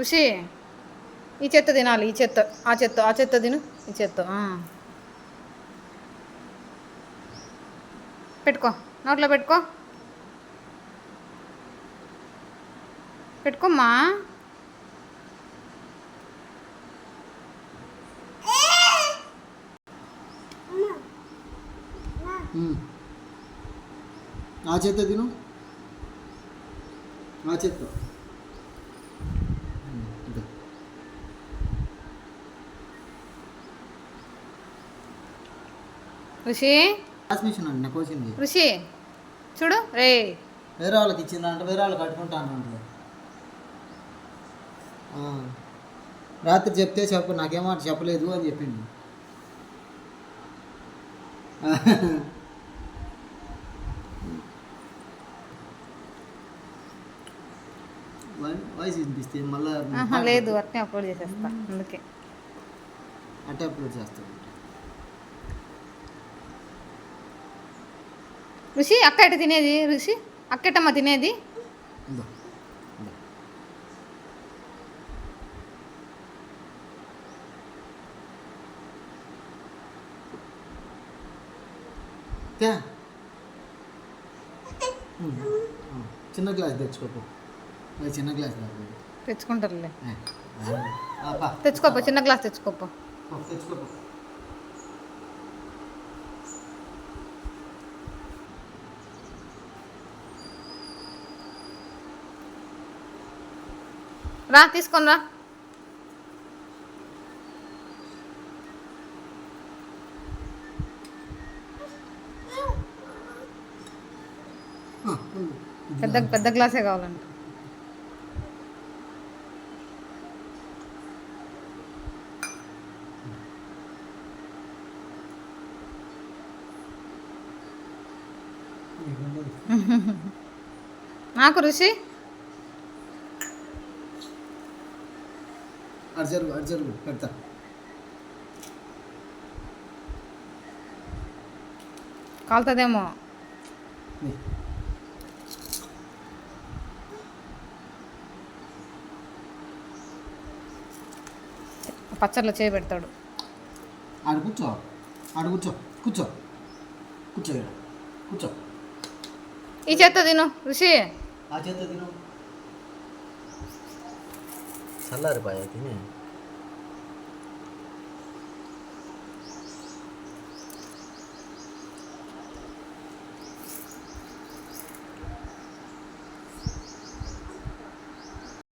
ఋషి ఈ చెత్త తినాలి, ఈ చెత్త ఆ చెత్త తిను, ఈ చెత్త పెట్టుకో, నోట్లో పెట్టుకో, పెట్టుకోమ్మా. ఆ చెత్త తిను, ఆ చెత్త ఋషి ట్రాన్స్మిషన్ అండి నాకు వచ్చింది. ఋషి చూడు రే, వేరే వాళ్ళకి ఇచ్చిందంట, వేరే వాళ్ళు కట్టుకుంటానంట. రాత్రి చెప్తే చెప్పు, నాకేమాట చెప్పలేదు అని చెప్పిండు. వాయిస్ వినిపిస్తే మళ్ళీ లేదు అట్నే అప్లోడ్ చేసేస్తా, అందుకే అట్టే అప్లోడ్ చేస్తాను. ఋషి అక్క ఎట తినేది, ఋషి అక్కటమ్మ తినేది. చిన్న గ్లాస్ తెచ్చుకోపో, చిన్న గ్లాస్ తెచ్చుకుంటారులే, తెచ్చుకోపో, చిన్న గ్లాస్ తెచ్చుకోపో. తెచ్చుకోపో. రా తీసుకొని రా. పెద్ద పెద్ద గ్లాసే కావాలంట. నాకు ఋషి అర్జరు పెడతా. కాలుతుందేమో. పచ్చట్లో చేయి పెడతాడు. ఆడ కూర్చో, ఆడ కూర్చో, కూర్చో, కూర్చో, కూర్చో. ఈ చేత్తో తిను ఋషి, ఆ చేత్తో తిను. చల్లారిపోయా తిని.